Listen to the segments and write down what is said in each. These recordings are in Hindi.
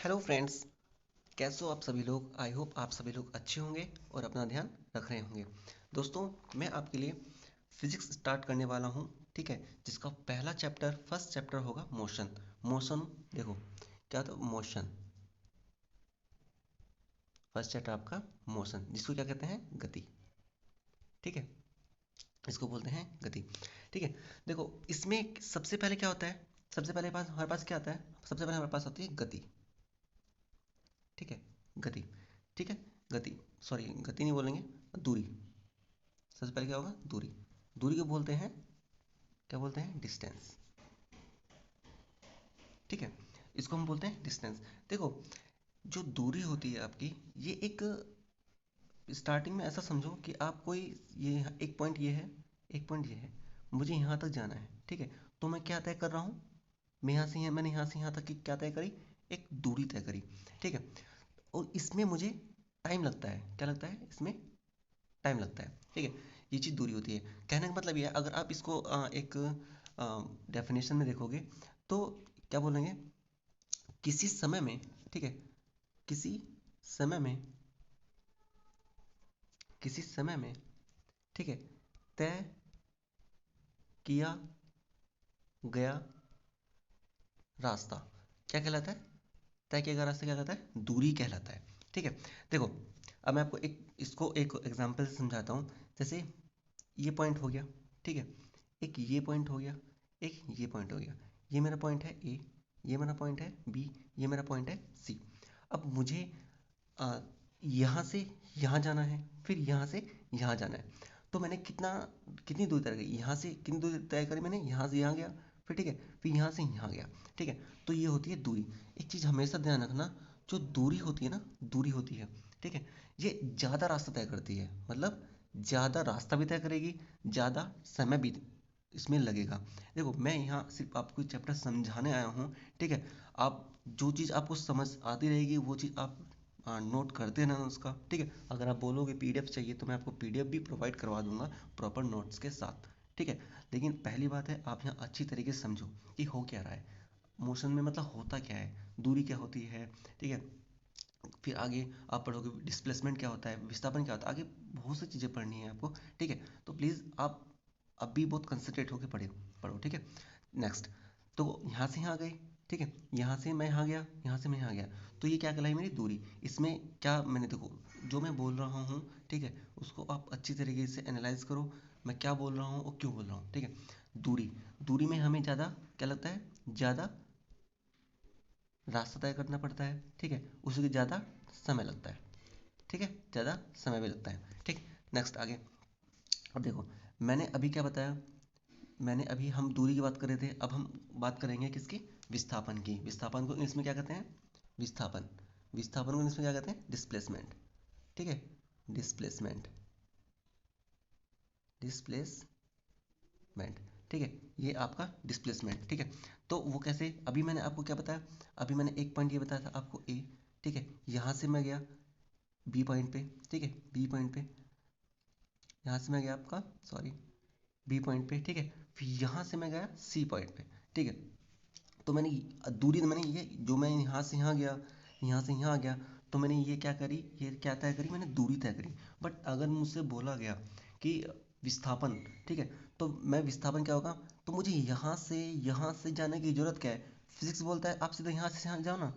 हेलो फ्रेंड्स, कैसे हो आप सभी लोग। आई होप आप सभी लोग अच्छे होंगे और अपना ध्यान रख रहे होंगे। दोस्तों, मैं आपके लिए फिजिक्स स्टार्ट करने वाला हूँ। ठीक है, जिसका पहला चैप्टर, फर्स्ट चैप्टर होगा मोशन। मोशन, देखो क्या था मोशन। फर्स्ट चैप्टर आपका मोशन, जिसको क्या कहते हैं, गति। ठीक है, इसको बोलते हैं गति। ठीक है, देखो इसमें सबसे पहले क्या होता है। सबसे पहले पास हमारे पास क्या आता है, सबसे पहले हमारे पास होती है गति। ठीक है, गति। ठीक है, गति, सॉरी गति नहीं बोलेंगे, दूरी। सबसे पहले क्या होगा, दूरी। दूरी को बोलते हैं, क्या बोलते हैं, डिस्टेंस। ठीक है, इसको हम बोलते हैं डिस्टेंस। देखो, जो दूरी होती है आपकी, ये एक स्टार्टिंग में ऐसा समझो कि आप कोई, ये एक पॉइंट ये है, एक पॉइंट ये है, मुझे यहाँ तक जाना है। ठीक है, तो मैं क्या तय कर रहा हूँ, मैंने यहाँ से यहाँ तक की क्या तय करी, एक दूरी तय करी। ठीक है, और इसमें मुझे टाइम लगता है। क्या लगता है इसमें, टाइम लगता है। ठीक है, ये चीज़ दूरी होती है। कहने का मतलब ये है, अगर आप इसको एक डेफिनेशन में देखोगे तो क्या बोलेंगे, किसी समय में, ठीक है, किसी समय में, किसी समय में, ठीक है, तय किया गया रास्ता क्या कहलाता है, तय किया गया रास्ता क्या कहलाता है, दूरी कहलाता है। ठीक है, देखो अब मैं आपको एक, इसको एक एग्जांपल से समझाता हूँ। जैसे ये पॉइंट हो गया, ठीक है, एक ये पॉइंट हो गया, एक ये पॉइंट हो गया। ये मेरा पॉइंट है ए, ये मेरा पॉइंट है बी, ये मेरा पॉइंट है सी। अब मुझे आ, यहाँ से यहाँ जाना है, फिर यहाँ से यहाँ जाना है। तो मैंने कितनी दूरी तय करी, यहाँ से कितनी दूरी तय करी मैंने, यहाँ से यहाँ गया, फिर ठीक है, फिर यहाँ से यहाँ गया। ठीक है, तो ये होती है दूरी। एक चीज़ हमेशा ध्यान रखना, जो दूरी होती है ना, दूरी होती है, ठीक है, ये ज़्यादा रास्ता तय करती है। मतलब ज़्यादा रास्ता भी तय करेगी, ज़्यादा समय भी इसमें लगेगा। देखो मैं यहाँ सिर्फ आपको चैप्टर समझाने आया हूँ। ठीक है, आप जो चीज़ आपको समझ आती रहेगी वो चीज़ आप नोट करते रहना उसका। ठीक है, अगर आप बोलोगे पीडीएफ चाहिए तो मैं आपको पीडीएफ भी प्रोवाइड करवा दूंगा प्रॉपर नोट्स के साथ। ठीक है, लेकिन पहली बात है, आप यहाँ अच्छी तरीके से समझो कि हो क्या रहा है, मोशन में मतलब होता क्या है, दूरी क्या होती है। ठीक है, फिर आगे आप पढ़ोगे डिस्प्लेसमेंट क्या होता है, विस्थापन क्या होता है, आगे बहुत सी चीज़ें पढ़नी है आपको। ठीक है, तो प्लीज़ आप अभी बहुत कंसंट्रेट होकर पढ़ो पढ़ो। ठीक है, नेक्स्ट, तो यहाँ से यहाँ गए, ठीक है, यहाँ से मैं यहाँ गया, यहाँ से मैं यहाँ गया, तो ये क्या कहलाई, मेरी दूरी। इसमें क्या मैंने, देखो जो मैं बोल रहा हूँ, ठीक है, उसको आप अच्छी तरीके से एनालाइज करो, मैं क्या बोल रहा हूँ और क्यों बोल रहा हूँ। ठीक है, दूरी, दूरी में हमें ज़्यादा क्या लगता है, ज़्यादा रास्ता तय करना पड़ता है। ठीक है, उसके ज़्यादा समय लगता है। ठीक है, ज़्यादा समय भी लगता है। ठीक, नेक्स्ट आगे। अब देखो, मैंने अभी क्या बताया, मैंने अभी हम दूरी की बात कर रहे थे, अब हम बात करेंगे किसकी, विस्थापन की। विस्थापन को इंग्लिश में क्या कहते हैं, विस्थापन। विस्थापन को इंग्लिश में क्या कहते हैं, डिस्प्लेसमेंट। ठीक है, डिस्प्लेसमेंट, डिस्प्लेसमेंट। ठीक है, ये आपका डिस्प्लेसमेंट। ठीक है, तो वो कैसे, अभी मैंने आपको क्या बताया, अभी मैंने एक पॉइंट ये बताया था आपको ए। ठीक है, यहाँ से मैं गया बी पॉइंट पे। ठीक है, बी पॉइंट पे, यहाँ से मैं गया आपका, सॉरी, बी पॉइंट पे। ठीक है, फिर यहाँ से मैं गया सी पॉइंट पे। ठीक है, तो मैंने दूरी, तो मैंने ये जो मैं यहाँ से यहाँ गया, यहाँ से यहाँ गया, तो मैंने ये क्या करी, ये क्या तय करी, मैंने दूरी तय करी। बट अगर मुझसे बोला गया कि विस्थापन, ठीक है, तो मैं विस्थापन क्या होगा, तो मुझे यहाँ से जाने की ज़रूरत क्या है। फिजिक्स बोलता है आप सीधे यहाँ से यहाँ जाओ ना।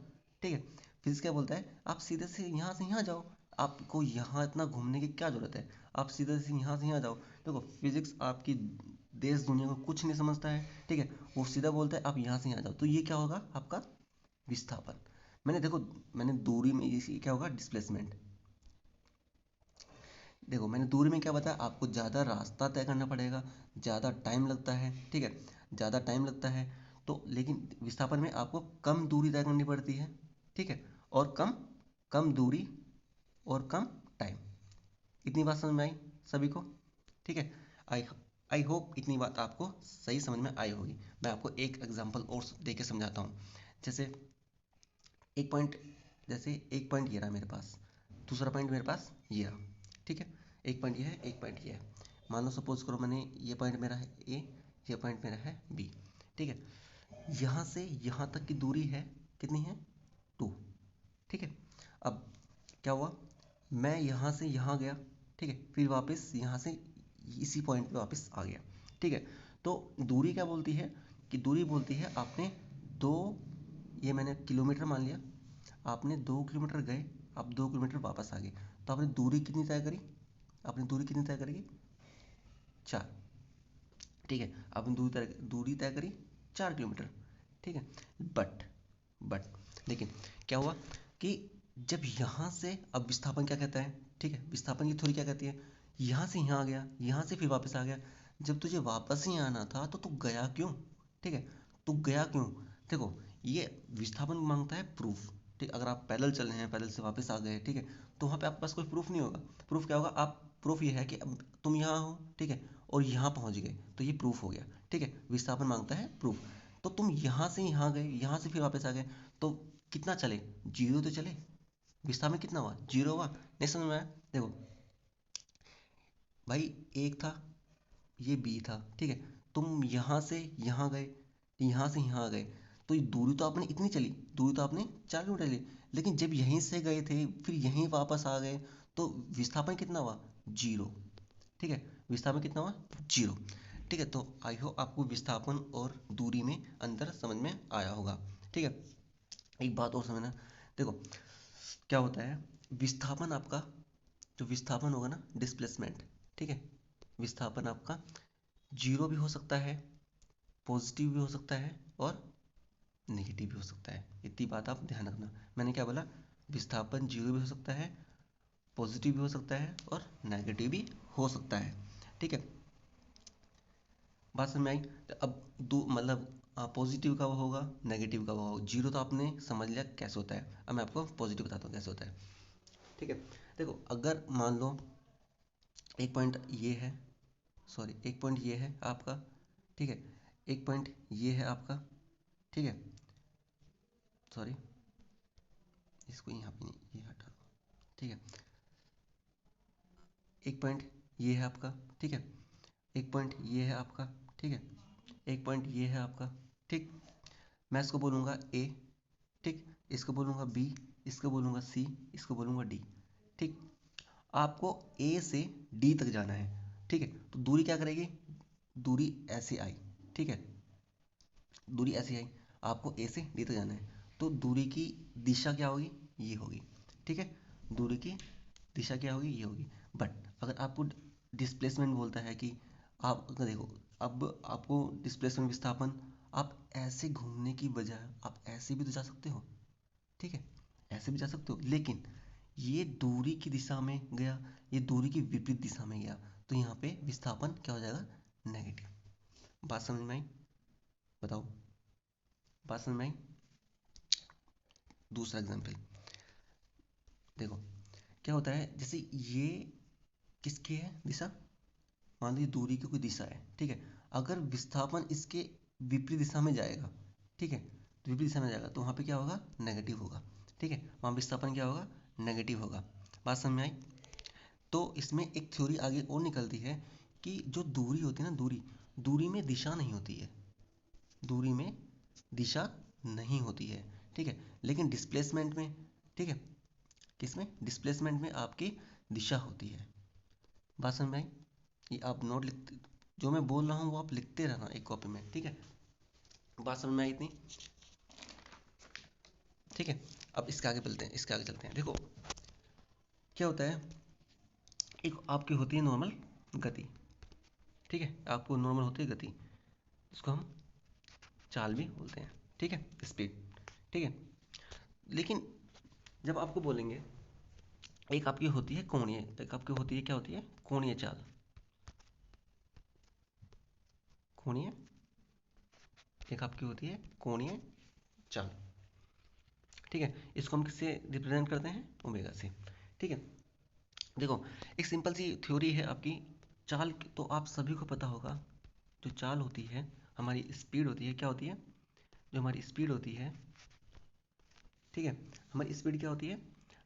ठीक है, फिजिक्स क्या बोलता है, आप सीधे से यहाँ जाओ, आपको यहाँ इतना घूमने की क्या ज़रूरत है, आप सीधे से यहाँ जाओ। देखो फिजिक्स आपकी देश दुनिया को कुछ नहीं समझता है। ठीक है, वो सीधा बोलता है आप यहाँ से यहाँ जाओ, तो ये क्या होगा आपका विस्थापन। मैंने देखो, मैंने दूरी में ये क्या होगा, डिस्प्लेसमेंट। देखो मैंने दूरी में क्या बताया, आपको ज़्यादा रास्ता तय करना पड़ेगा, ज़्यादा टाइम लगता है। ठीक है, ज़्यादा टाइम लगता है, तो लेकिन विस्थापन में आपको कम दूरी तय करनी पड़ती है। ठीक है, और कम कम दूरी और कम टाइम। इतनी बात समझ में आई सभी को। ठीक है, आई आई होप इतनी बात आपको सही समझ में आई होगी। मैं आपको एक एग्जांपल और दे के समझाता हूँ। जैसे एक पॉइंट, जैसे एक पॉइंट ये रहा मेरे पास, दूसरा पॉइंट मेरे पास ये रहा। ठीक है, एक पॉइंट ये है, एक पॉइंट ये है। मान लो सपोज करो मैंने, ये पॉइंट मेरा है ए, ये पॉइंट मेरा है बी। ठीक है, यहाँ से यहाँ तक की दूरी है, कितनी है, टू। क्या हुआ, मैं यहाँ से यहाँ गया, ठीक है, फिर वापस यहाँ से इसी पॉइंट पे वापस आ गया, ठीक है। तो दूरी क्या बोलती है कि दूरी बोलती है आपने दो, ये मैंने किलोमीटर मान लिया, आपने 2 किलोमीटर गए, आप 2 किलोमीटर वापस आ गए, तो आपने दूरी कितनी तय करी, आपने दूरी कितनी तय करेगी, 4, ठीक है। आपने दूरी तय करी 4 किलोमीटर, ठीक है। बट बट लेकिन क्या हुआ कि जब यहाँ से, अब विस्थापन क्या कहता है, ठीक है, विस्थापन की थ्योरी क्या कहती है, यहाँ से यहाँ गया, यहाँ से फिर वापस आ गया, जब तुझे वापस ही आना था तो तू गया क्यों, ठीक है, तू गया क्यों। देखो, ये विस्थापन मांगता है प्रूफ, ठीक, अगर आप पैदल चल रहे हैं, पैदल से वापस आ गए, ठीक है, तो वहाँ पे आपके पास कोई प्रूफ नहीं होगा। प्रूफ क्या होगा, आप प्रूफ ये है कि अब तुम यहाँ हो, ठीक है, और यहाँ पहुँच गए, तो ये प्रूफ हो गया, ठीक है। विस्थापन मांगता है प्रूफ, तो तुम यहाँ से यहाँ गए, यहाँ से फिर वापस आ गए, तो कितना चले, जीरो तो चले, विस्थापन कितना हुआ, जीरो हुआ। नहीं समझ में आया, देखो भाई, एक था, ये बी था, ठीक है, तुम यहाँ से यहाँ गए, यहाँ से यहाँ गए, तो ये दूरी तो आपने इतनी चली, दूरी तो आपने 4 किलोमीटर ली, लेकिन जब यहीं से गए थे फिर यहीं वापस आ गए, तो विस्थापन कितना हुआ, जीरो, ठीक है, विस्थापन कितना हुआ, जीरो, ठीक है। तो आई होप आपको विस्थापन और दूरी में अंतर समझ में आया होगा, ठीक है। एक बात और समझना, देखो क्या होता है, विस्थापन आपका, जो विस्थापन होगा ना, डिस्प्लेसमेंट, ठीक है, विस्थापन आपका जीरो भी हो सकता है, पॉजिटिव भी हो सकता है, और नेगेटिव भी हो सकता है, इतनी बात आप ध्यान रखना। मैंने क्या बोला, विस्थापन जीरो भी हो सकता है, पॉजिटिव भी हो सकता है, और नेगेटिव भी हो सकता है, ठीक है। बात समझ में आई। तो अब दो मतलब पॉजिटिव कब होगा, नेगेटिव कब होगा, जीरो तो आपने समझ लिया कैसे होता है, अब मैं आपको पॉजिटिव बताता हूँ कैसे होता है, ठीक है। देखो, अगर मान लो एक पॉइंट ये है, सॉरी एक पॉइंट ये है आपका, ठीक है, एक पॉइंट ये है आपका, ठीक है, सॉरी इसको यहाँ पे नहीं, ये हटा दो, ठीक है, एक पॉइंट ये है आपका, ठीक है, एक पॉइंट ये है आपका, ठीक है, एक पॉइंट ये है आपका, ठीक, मैं इसको बोलूँगा ए, ठीक, इसको बोलूँगा बी, इसको बोलूँगा सी, इसको बोलूँगा डी, ठीक। आपको ए से डी तक जाना है, ठीक है, तो दूरी क्या करेगी, दूरी ऐसे आई, ठीक है, दूरी ऐसे आई, आपको ए से डी तक जाना है, तो दूरी की दिशा क्या होगी, ये होगी, ठीक है, दूरी की दिशा क्या होगी, ये होगी। बट अगर आपको डिस्प्लेसमेंट बोलता है कि आप अगर देखो, अब आपको डिस्प्लेसमेंट विस्थापन, आप ऐसे घूमने की बजाय आप ऐसे भी तो जा सकते हो, ठीक है, ऐसे भी जा सकते हो, लेकिन ये दूरी की दिशा में गया, ये दूरी की विपरीत दिशा में गया, तो यहाँ पे विस्थापन क्या हो जाएगा, नेगेटिव। बात समझ में आई, बताओ, बात समझ में आई। दूसरा एग्जाम्पल देखो, क्या होता है, जैसे ये किसकी है दिशा, मान लीजिए दूरी की कोई दिशा है, ठीक है, अगर विस्थापन इसके विपरीत दिशा में जाएगा, ठीक है, तो विपरीत दिशा में जाएगा, तो वहाँ पे क्या होगा, नेगेटिव होगा, ठीक है, वहाँ विस्थापन क्या होगा, नेगेटिव होगा। बात समझ में आई। तो इसमें एक थ्योरी आगे और निकलती है कि जो दूरी होती है ना, दूरी दूरी में दिशा नहीं होती है, दूरी में दिशा नहीं होती है, ठीक है, लेकिन डिस्प्लेसमेंट में, ठीक है, किसमें, डिस्प्लेसमेंट में आपकी दिशा होती है। बात समझ में आई। ये आप नोट लिखते, जो मैं बोल रहा हूँ वो आप लिखते रहना एक कॉपी में, ठीक है। बात समझ में आई इतनी, ठीक है। अब इसके आगे चलते हैं, इसके आगे चलते हैं। देखो क्या होता है, एक आपकी होती है नॉर्मल गति, ठीक है, आपको नॉर्मल होती है गति, इसको हम चाल भी बोलते हैं, ठीक है, स्पीड, ठीक है। लेकिन जब आपको बोलेंगे, एक आपकी होती है कोणीय, एक आपकी होती है, क्या होती है, कोणीय चाल, कोणीय, एक आपकी होती है कोणीय चाल, ठीक है, इसको हम किससे रिप्रेजेंट करते हैं, ओमेगा से, ठीक है। देखो, एक सिंपल सी थ्योरी है आपकी, चाल तो आप सभी को पता होगा, जो चाल होती है, हमारी स्पीड होती है, क्या होती है, जो हमारी स्पीड होती है, ठीक है, हमारी स्पीड क्या होती है,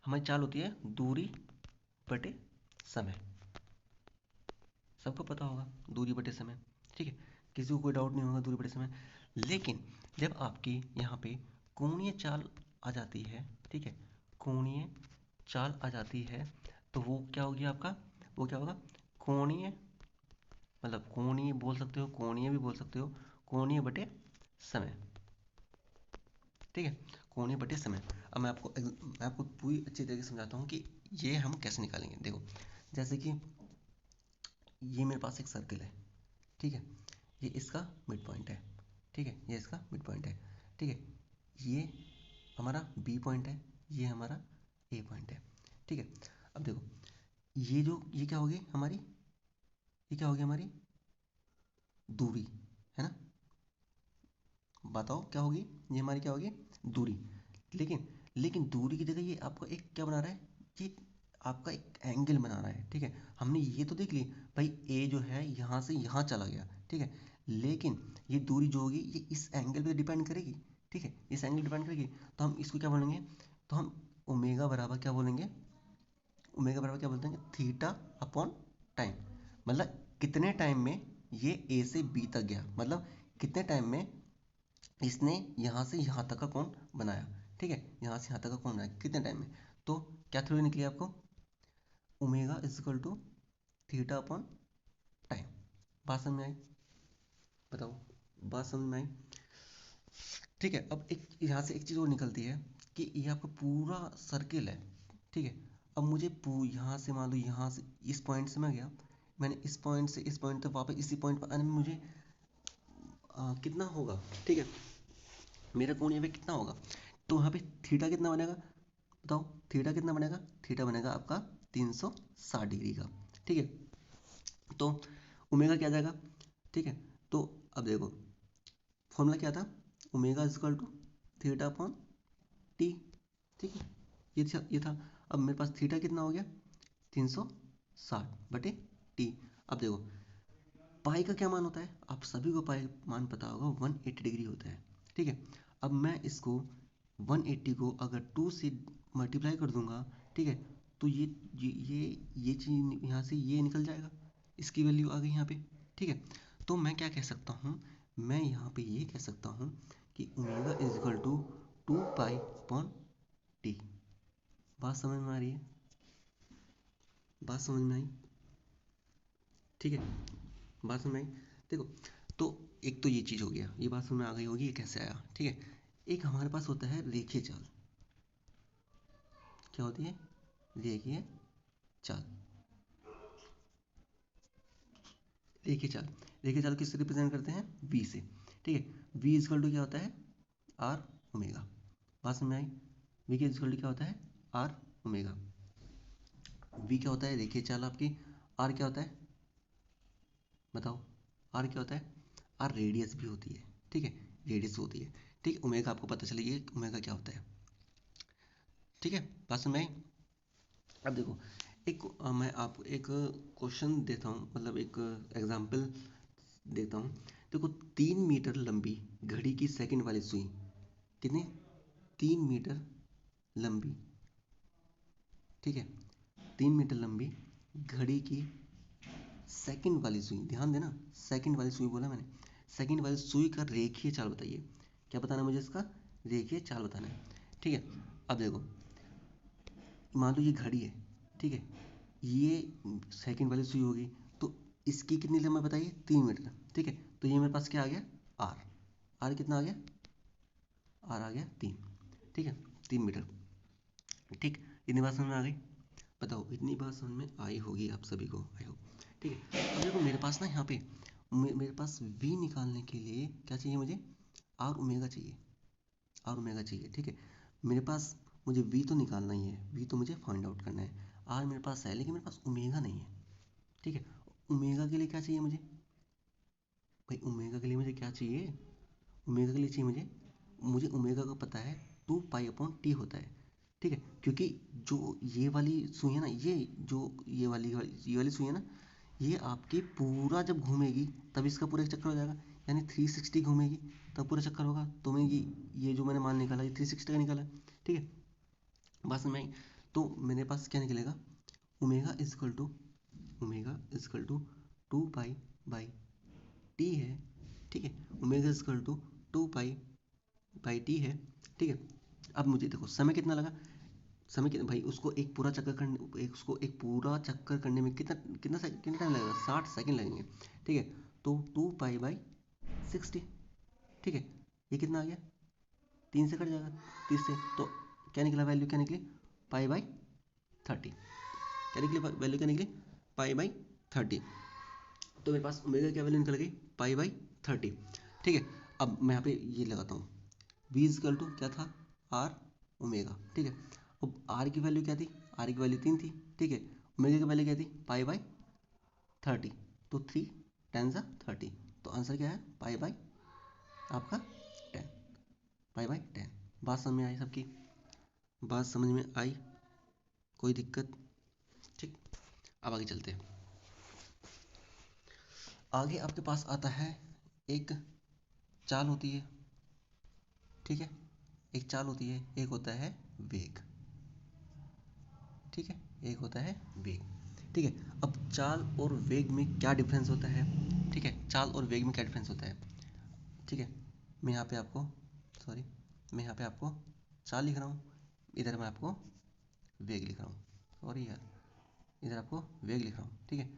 हमारी चाल होती है दूरी बटे समय, सबको पता होगा दूरी बटे समय, ठीक है, किसी को कोई डाउट नहीं होगा दूरी बटे समय। लेकिन जब आपकी यहाँ पे कोणीय चाल आ जाती है, ठीक है, कोणीय चाल आ जाती है तो वो क्या होगी आपका, वो क्या होगा, कोणीय, मतलब कोणीय बोल सकते हो, कोणीय भी बोल सकते हो, कोणीय बटे समय। ठीक है, कोणीय बटे समय। अब मैं आपको पूरी अच्छी तरीके से समझाता हूँ कि ये हम कैसे निकालेंगे। देखो, जैसे कि ये मेरे पास एक सर्कल है, ठीक है, ये इसका मिड पॉइंट है, ठीक है, ये इसका मिड पॉइंट है, ठीक है, ये हमारा बी पॉइंट है, ये हमारा ए पॉइंट है, ठीक है। अब देखो, ये क्या होगी हमारी, ये क्या होगी हमारी दूरी, है ना। बताओ क्या होगी, ये हमारी क्या होगी, दूरी। लेकिन लेकिन दूरी की जगह ये आपको एक क्या बना रहा है, ये आपका एक एंगल बना रहा है, ठीक है। हमने ये तो देख ली भाई, ए जो है यहाँ से यहाँ चला गया, ठीक है, लेकिन ये दूरी जो होगी ये इस एंगल पे डिपेंड करेगी, ठीक है, इस एंगल डिपेंड करेगी। तो हम इसको क्या बोलेंगे, तो हम ओमेगा बराबर क्या बोलेंगे, ओमेगा बराबर क्या बोलते हैं, थीटा अपॉन टाइम। मतलब कितने टाइम में ये ए से बी तक गया, मतलब कितने टाइम में इसने यहाँ से यहाँ तक का कोण बनाया, ठीक है, यहाँ से यहाँ तक का कोण बनाया कितने टाइम में। तो क्या थ्योरी निकली आपको, omega is equal to theta upon time. बात समझ में आई, बताओ, बात समझ में आई। ठीक है, अब एक यहाँ से एक चीज़ और निकलती है कि ये आपका पूरा सर्किल है, ठीक है। अब मुझे यहाँ से मान लो, यहाँ से इस पॉइंट से मैं गया, मैंने इस पॉइंट से इस पॉइंट तक वापस इसी पॉइंट पर आने में मुझे कितना होगा, ठीक है, मेरा कोण यहाँ पे कितना होगा। तो यहाँ पे थीटा कितना बनेगा, बताओ, थीटा कितना बनेगा, थीटा बनेगा आपका 360 डिग्री का, ठीक है। तो ओमेगा क्या आ जाएगा, ठीक है। तो अब देखो, फॉर्मूला क्या था, omega is equal to theta upon T, ठीक है, ये था। अब मेरे पास थीटा कितना हो गया, 360 बटे टी। अब देखो, पाई का क्या मान होता है, आप सभी को पाई मान पता होगा, 180 डिग्री होता है, ठीक है। अब मैं इसको 180 को अगर 2 से मल्टीप्लाई कर दूंगा, ठीक है, तो ये चीज़ यहाँ से ये निकल जाएगा, इसकी वैल्यू आ गई यहाँ पे, ठीक है। तो मैं क्या कह सकता हूँ, मैं यहाँ पे ये कह सकता हूँ कि omega is equal to 2 pi upon T. बात समझ में आ रही है, बात समझ में आई, ठीक है, बात समझ में आई। देखो, तो एक तो ये चीज़ हो गया, ये बात समझ में आ गई होगी ये कैसे आया, ठीक है। एक हमारे पास होता है रेखीय चाल, क्या होती है, रेखीय चाल, रेखीय चाल, रेखीय चाल किससे रिप्रेजेंट करते हैं, वी से, ठीक है। वी इजकल टू क्या होता है, आर ओमेगा। बात समझ में आई, वी के इजकल टू क्या होता है, आर ओमेगा। वी क्या होता है, रेखीय चाल आपकी। आर क्या होता है, बताओ, आर क्या होता है, आर रेडियस भी होती है, ठीक है, रेडियस होती है, ठीक है। ओमेगा आपको पता चलेगी ओमेगा क्या होता है, ठीक है, बात समझ में आई। अब देखो, मैं आपको एक क्वेश्चन देता हूँ, मतलब एक एग्जांपल देता हूँ। देखो, 3 मीटर लंबी घड़ी की सेकंड वाली सुई, कितनी, 3 मीटर लंबी, ठीक है, 3 मीटर लंबी घड़ी की सेकंड वाली सुई, ध्यान देना, सेकंड वाली सुई बोला मैंने, सेकंड वाली सुई का रेखीय चाल बताइए। क्या बताना है मुझे, इसका रेखीय चाल बताना है, ठीक है। अब देखो, मान लो ये घड़ी है, ठीक है, ये सेकंड वाली सुई होगी, तो इसकी कितनी लंबाई बताइए, 3 मीटर, ठीक है। तो ये मेरे पास क्या आ गया, आर, आर कितना आ गया, आर आ गया 3, ठीक है, 3 मीटर, ठीक। इतनी बात समझ में आ गई, बताओ, इतनी बात समझ में आई होगी आप सभी को, आई हो, ठीक है। अब देखो, मेरे पास ना यहाँ पे मेरे पास वी निकालने के लिए क्या चाहिए मुझे, आर ओमेगा चाहिए, आर ओमेगा चाहिए, ठीक है। मेरे पास, मुझे वी तो निकालना ही है, वी तो मुझे फाइंड आउट करना है। आर मेरे पास है, लेकिन मेरे पास ओमेगा नहीं है, ठीक है। ओमेगा के लिए क्या चाहिए मुझे, भाई ओमेगा के लिए मुझे क्या चाहिए, ओमेगा के लिए चाहिए मुझे, मुझे ओमेगा का पता है, 2 पाई अपॉन टी होता है, ठीक है। क्योंकि जो ये वाली सुई है ना, जो ये वाली सुई है ना, ये आपकी पूरा जब घूमेगी तब इसका पूरा एक चक्कर हो जाएगा, यानी 360 घूमेगी तब पूरा चक्कर होगा। तो मैं ये जो मैंने मान निकाला, ये 360 का निकाला, ठीक है, बात समझ में आई। तो मेरे पास क्या निकलेगा, omega is equal to, omega is equal to 2 pi by T है, ठीक है, omega is equal to 2 pi by T है, ठीक है। अब मुझे देखो, समय कितना लगा, समय कितना भाई, उसको एक पूरा चक्कर करने, उसको एक पूरा चक्कर करने में कितना टाइम लगेगा, 60 सेकंड लगेंगे। ठीक है, तो 2 पाई बाई 60। ठीक है, ये कितना आ गया, 3 से कट जाएगा, 30 से, तो क्या निकला, वैल्यू क्या निकली, पाई बाई 30। क्या निकली वैल्यू, क्या निकली, पाई बाई 30। तो मेरे पास ओमेगा क्या वैल्यू निकल गई, पाई बाई 30। ठीक है, अब मैं यहाँ पे ये लगाता हूँ, v इजकल टू क्या था, आर ओमेगा। ठीक है, अब आर की वैल्यू क्या थी, आर की वैल्यू 3 थी। ठीक है, ओमेगा की वैल्यू क्या थी, पाई बाई 30, तो 3 × 10 = 30। तो आंसर क्या है, पाई बाई आपका 10, पाई बाई 10। बात समझ में आई सबकी, बात समझ में आई, कोई दिक्कत। ठीक, अब आगे चलते हैं। आगे आपके पास आता है एक चाल होती है। ठीक है, एक चाल होती है, एक होता है वेग। ठीक है, एक होता है वेग। ठीक है, अब चाल और वेग में क्या डिफरेंस होता है। ठीक है, चाल और वेग में क्या डिफरेंस होता है। ठीक है, मैं यहाँ पे आपको, सॉरी, मैं यहाँ पे आपको चाल लिख रहा हूँ, इधर मैं आपको वेग लिख रहा हूँ, सॉरी यार, इधर आपको वेग लिख रहा हूँ। ठीक है,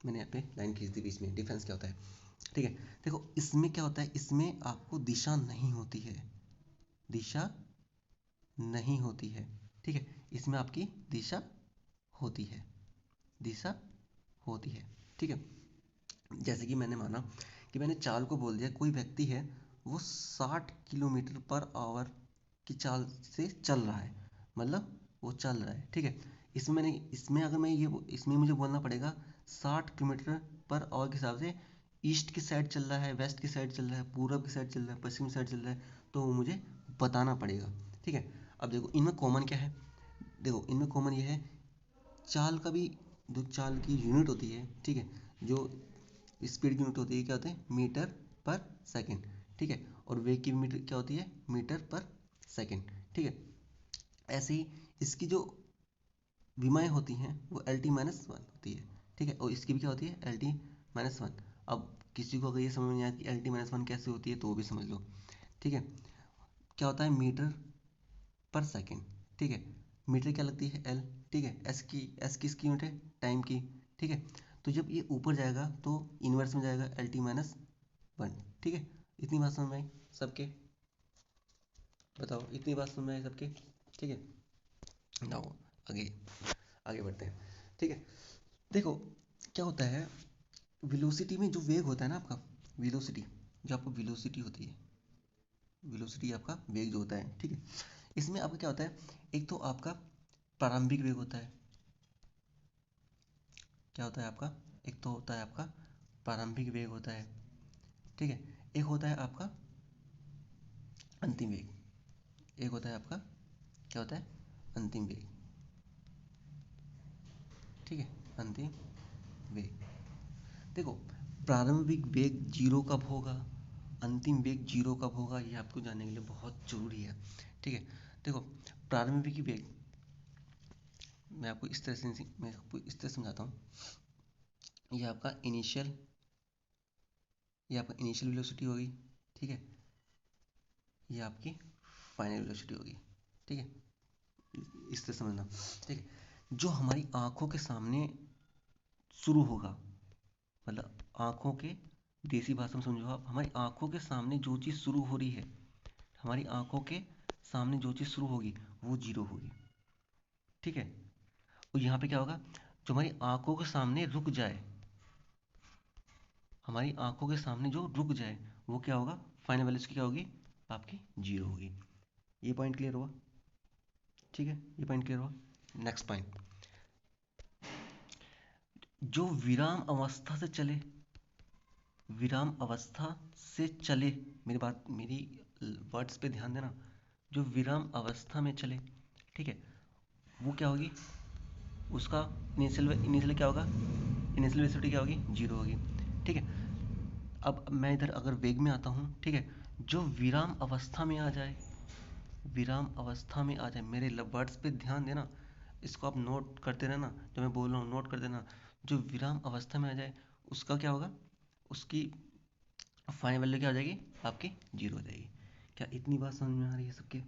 मैंने यहाँ पे लाइन खींच दी बीच में, डिफरेंस क्या होता है। ठीक है, देखो इसमें क्या होता है, इसमें आपको दिशा नहीं होती है, दिशा नहीं होती है। ठीक है, इसमें आपकी दिशा होती है, दिशा होती है। ठीक है, जैसे कि मैंने माना कि मैंने चाल को बोल दिया, कोई व्यक्ति है वो 60 किलोमीटर पर आवर की चाल से चल रहा है, मतलब वो चल रहा है। ठीक है, इसमें अगर मैं ये इसमें मुझे बोलना पड़ेगा 60 किलोमीटर पर आवर के हिसाब से ईस्ट की साइड चल रहा है, वेस्ट की साइड चल रहा है, पूरब की साइड चल रहा है, पश्चिम की साइड चल रहा है, तो वो मुझे बताना पड़ेगा। ठीक है, अब देखो इनमें कॉमन क्या है, देखो इनमें कॉमन ये है, चाल का भी, जो चाल की यूनिट होती है, ठीक है, जो स्पीड की यूनिट होती है, क्या होते हैं, मीटर पर सेकंड। ठीक है, और वेग की मीटर क्या होती है, मीटर पर सेकंड। ठीक है, ऐसे ही इसकी जो विमाएँ होती हैं वो LT-1 होती है। ठीक है, और इसकी भी क्या होती है, LT-1। अब किसी को अगर ये समझ नहीं आया कि LT-1 कैसे होती है, तो वो भी समझ लो। ठीक है, क्या होता है, मीटर पर सेकंड। ठीक है, मीटर क्या लगती है, एल। ठीक है, एस की इसकी यूनिट है, टाइम की। ठीक है, तो जब ये ऊपर जाएगा तो इन्वर्स में जाएगा, LT-1। ठीक है, इतनी बात समझ में आई सबके, बताओ इतनी बात समझ में आई सबके। ठीक है, नाउ आगे आगे बढ़ते हैं। ठीक है, देखो क्या होता है, वेलोसिटी में जो वेग होता है ना आपका, वेलोसिटी, जो आपको वेलोसिटी होती है, वेलोसिटी आपका वेग जो होता है। ठीक है, इसमें आपका क्या होता है, एक तो आपका प्रारंभिक वेग होता है, क्या होता है आपका, एक तो होता है आपका प्रारंभिक वेग होता है। ठीक है, एक होता है आपका अंतिम वेग, एक होता है आपका, क्या होता है, अंतिम वेग। ठीक है, अंतिम वेग। देखो प्रारंभिक वेग जीरो कब होगा, अंतिम वेग जीरो कब होगा, ये आपको जानने के लिए बहुत जरूरी है। ठीक है, देखो प्रारंभिक वेग, मैं आपको इस तरह समझाता हूँ। ये आपका इनिशियल, ये आपका इनिशियल वेलोसिटी होगी। ठीक है, ये आपकी फाइनल वेलोसिटी होगी। ठीक है, इस तरह समझना। ठीक है, जो हमारी आंखों के सामने शुरू होगा, मतलब आंखों के, देसी भाषा में समझो आप, हमारी आंखों के सामने जो चीज़ शुरू हो रही है, हमारी आंखों के सामने जो चीज़ शुरू होगी वो जीरो होगी। ठीक है, और यहाँ पे क्या होगा, जो हमारी आंखों के सामने रुक जाए, हमारी आंखों के सामने जो रुक जाए वो क्या होगा, फाइनल वैल्यू उसकी क्या होगी, आपकी जीरो होगी। ये पॉइंट क्लियर हुआ। ठीक है, ये पॉइंट क्लियर हुआ। नेक्स्ट पॉइंट, जो विराम अवस्था से चले, विराम अवस्था से चले, मेरी बात, मेरी वर्ड्स पे ध्यान देना, जो विराम अवस्था में चले, ठीक है, वो क्या होगी, उसका इनिशियल क्या होगा, इनिशियल वेलोसिटी क्या होगी, जीरो होगी। ठीक है, अब मैं इधर अगर वेग में आता हूँ, ठीक है, जो विराम अवस्था में आ जाए, विराम अवस्था में आ जाए, मेरे वर्ड्स पे ध्यान देना, इसको आप नोट करते रहना, जो मैं बोल रहा हूँ नोट कर देना। जो विराम अवस्था में आ जाए उसका क्या होगा, उसकी फाइनल वैल्यू क्या हो जाएगी, आपकी जीरो हो जाएगी। क्या इतनी बात समझ में आ रही है सबके।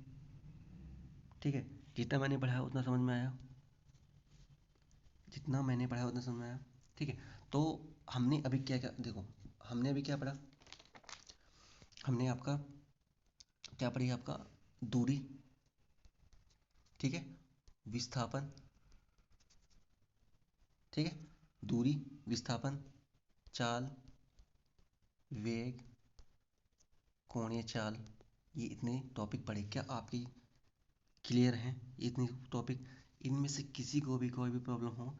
ठीक है, जितना मैंने पढ़ाया उतना समझ में आया? जितना मैंने पढ़ाया उतना समझ में आया? ठीक है। तो हमने अभी क्या क्या देखो, हमने अभी क्या पढ़ा? हमने आपका क्या पढ़ी? आपका दूरी, ठीक है, विस्थापन, ठीक है, दूरी, विस्थापन, चाल, वेग, कोणीय चाल, ये इतने टॉपिक पढ़े। क्या आपकी क्लियर हैं ये इतने टॉपिक? इनमें से किसी को भी कोई भी प्रॉब्लम हो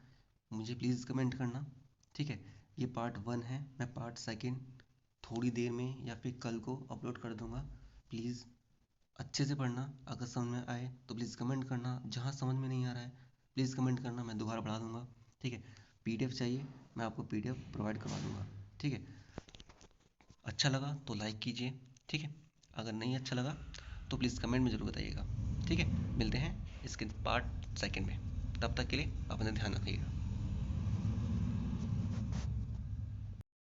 मुझे प्लीज़ कमेंट करना, ठीक है। ये पार्ट 1 है, मैं पार्ट 2 थोड़ी देर में या फिर कल को अपलोड कर दूंगा। प्लीज़ अच्छे से पढ़ना, अगर समझ में आए तो प्लीज़ कमेंट करना, जहाँ समझ में नहीं आ रहा है प्लीज़ कमेंट करना, मैं दोबारा पढ़ा दूंगा, ठीक है। पीडीएफ चाहिए, मैं आपको पीडीएफ प्रोवाइड करवा दूंगा, ठीक है। अच्छा लगा तो लाइक कीजिए, ठीक है। अगर नहीं अच्छा लगा तो प्लीज़ कमेंट में ज़रूर बताइएगा, ठीक है। मिलते हैं इसके पार्ट 2 में, तब तक के लिए अपना ध्यान रखिएगा।